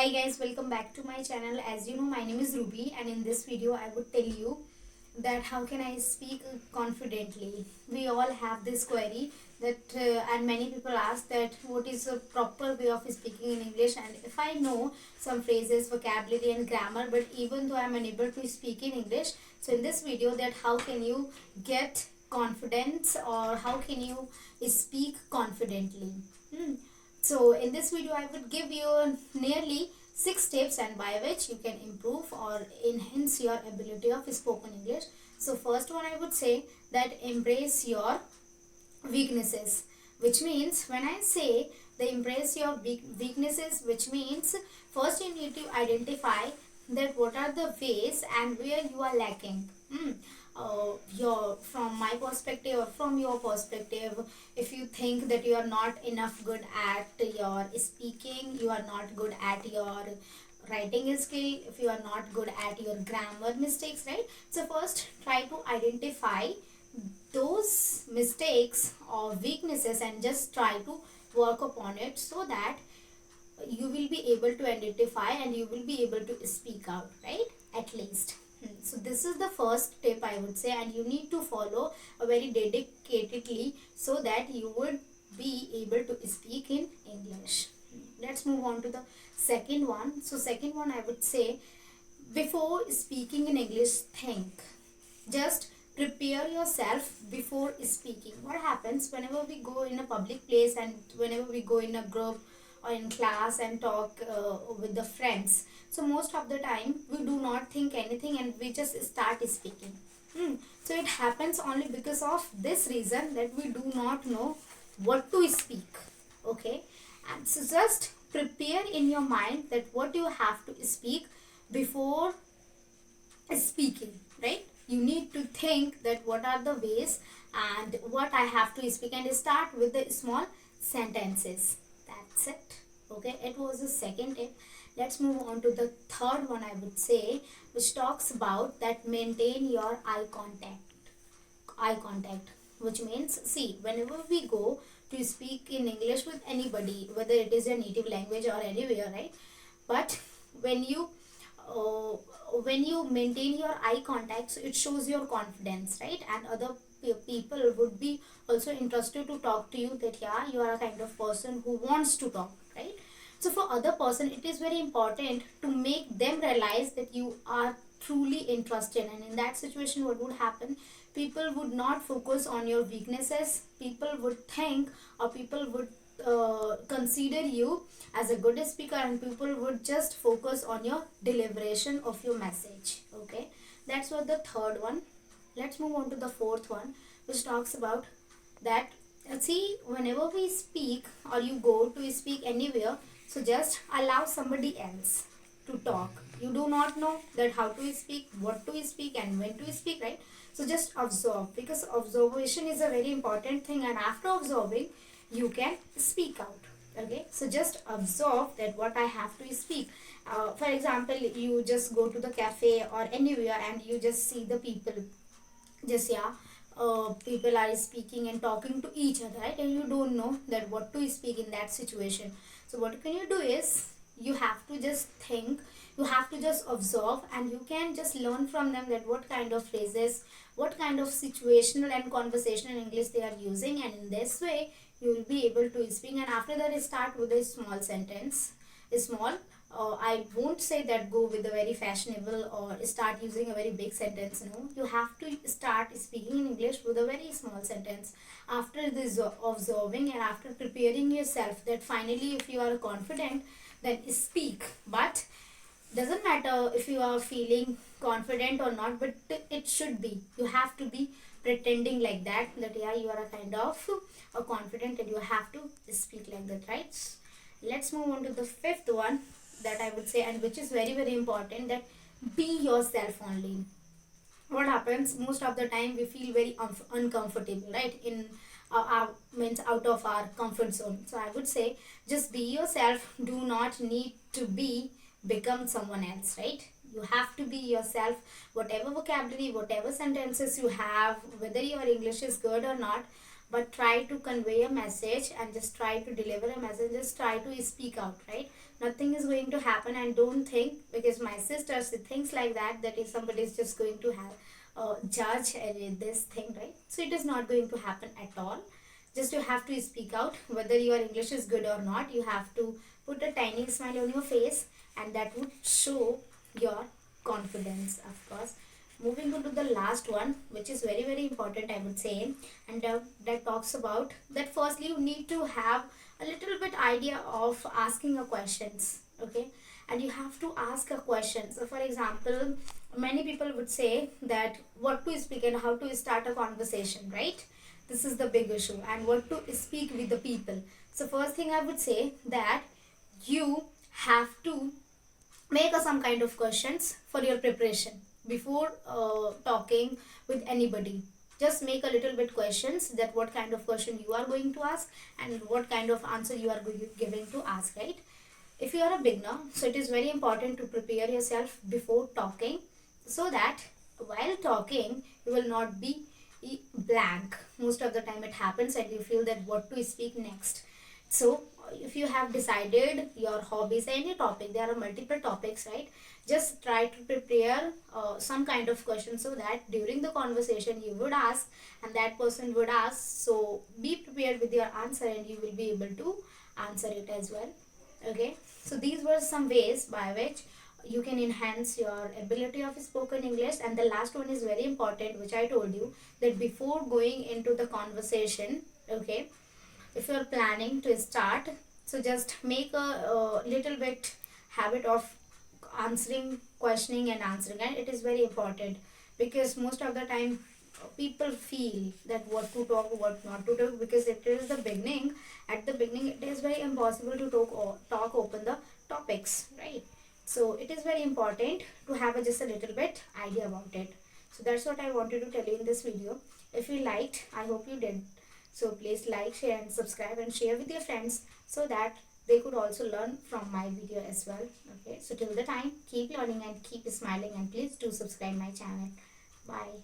Hi guys, welcome back to my channel. As you know, my name is Ruby, and in this video I would tell you that how can I speak confidently. We all have this query that and many people ask that what is a proper way of speaking in English, and if I know some phrases, vocabulary and grammar, but even though I am unable to speak in English, so in this video that how can you get confidence or how can you speak confidently. So in this video I would give you nearly 6 tips and by which you can improve or enhance your ability of spoken English. So first one I would say that embrace your weaknesses, which means when I say the embrace your weaknesses, which means first you need to identify that what are the ways and where you are lacking. Your from my perspective or from your perspective, if you think that you are not enough good at your speaking, you are not good at your writing skill, if you are not good at your grammar mistakes, right? So first try to identify those mistakes or weaknesses and just try to work upon it so that you will be able to identify and you will be able to speak out, right? At least. So this is the first tip I would say, and you need to follow a very dedicatedly so that you would be able to speak in English. Let's move on to the second one. So second one I would say, before speaking in English, think. Just prepare yourself before speaking. What happens whenever we go in a public place and whenever we go in a group or in class and talk with the friends, so most of the time we do not think anything and we just start speaking. So it happens only because of this reason that we do not know what to speak. Okay, and so just prepare in your mind that what you have to speak before speaking, right? You need to think that what are the ways and what I have to speak, and start with the small sentences. That's it. Okay, it was the second tip. Let's move on to the third one I would say, which talks about that maintain your eye contact, which means, see, whenever we go to speak in English with anybody, whether it is your native language or anywhere, right? But when you uh, when you maintain your eye contact, so it shows your confidence, right? And other people would be also interested to talk to you, that yeah, you are a kind of person who wants to talk, right? So for other person it is very important to make them realize that you are truly interested, and in that situation what would happen, people would not focus on your weaknesses, people would think or people would consider you as a good speaker, and people would just focus on your deliberation of your message. Okay, that's what the third one. Let's move on to the fourth one, which talks about that see, whenever we speak or you go to speak anywhere, so just allow somebody else to talk. You do not know that how to speak, what to speak and when to speak, right? So just observe, because observation is a very important thing, and after observing you can speak out. Okay, so just observe that what I have to speak. For example, you just go to the cafe or anywhere and you just see the people, just yeah, people are speaking and talking to each other, right? And you don't know that what to speak in that situation. So what can you do is, you have to just think, you have to just observe, and you can just learn from them that what kind of phrases, what kind of situational and conversational English they are using, and in this way you will be able to speak. And after that, start with a small sentence, a small, I won't say that go with a very fashionable or start using a very big sentence. No, you have to start speaking in English with a very small sentence. After this observing and after preparing yourself, that finally if you are confident, then speak. But doesn't matter if you are feeling confident or not, but it should be, you have to be pretending like that, that yeah, you are a kind of a confident and you have to speak like that, right? Let's move on to the fifth one that I would say, and which is very very important, that be yourself only. What happens most of the time, we feel very uncomfortable, right? In our means out of our comfort zone. So I would say, just be yourself, do not need to be become someone else, right? You have to be yourself. Whatever vocabulary, whatever sentences you have, whether your English is good or not, but try to convey a message and just try to deliver a message, just try to speak out, right? nothing is going to happen. And don't think, because my sister, she thinks like that, that if somebody is just going to have judge this thing, right? So it is not going to happen at all. Just you have to speak out. Whether your English is good or not, you have to put a tiny smile on your face, and that would show your confidence, of course. Moving on to the last one, which is very very important, I would say, and that talks about that firstly you need to have a little bit idea of asking a questions, okay? And you have to ask a question. So for example, many people would say that what to speak and how to start a conversation, right? This is the big issue, and what to speak with the people. So first thing I would say that you have to make some kind of questions for your preparation before talking with anybody. Just make a little bit questions, that what kind of question you are going to ask and what kind of answer you are giving to ask, right? If you are a beginner, so it is very important to prepare yourself before talking, so that while talking you will not be blank. Most of the time it happens and you feel that what to speak next. So if you have decided your hobbies, any topic, there are multiple topics, right? Just try to prepare some kind of question, so that during the conversation you would ask and that person would ask. So be prepared with your answer and you will be able to answer it as well. Okay, so these were some ways by which you can enhance your ability of spoken English. And the last one is very important, which I told you, that before going into the conversation, okay, if you are planning to start, so just make a little bit habit of answering, questioning and answering. And it is very important, because most of the time people feel that what to talk, what not to talk, because it is the beginning. At the beginning it is very impossible to talk or talk open the topics, right? So it is very important to have just a little bit idea about it. So that's what I wanted to tell you in this video. If you liked, I hope you did, so please like, share and subscribe and share with your friends, so that they could also learn from my video as well. Okay, so till the time, keep learning and keep smiling, and please do subscribe my channel. Bye.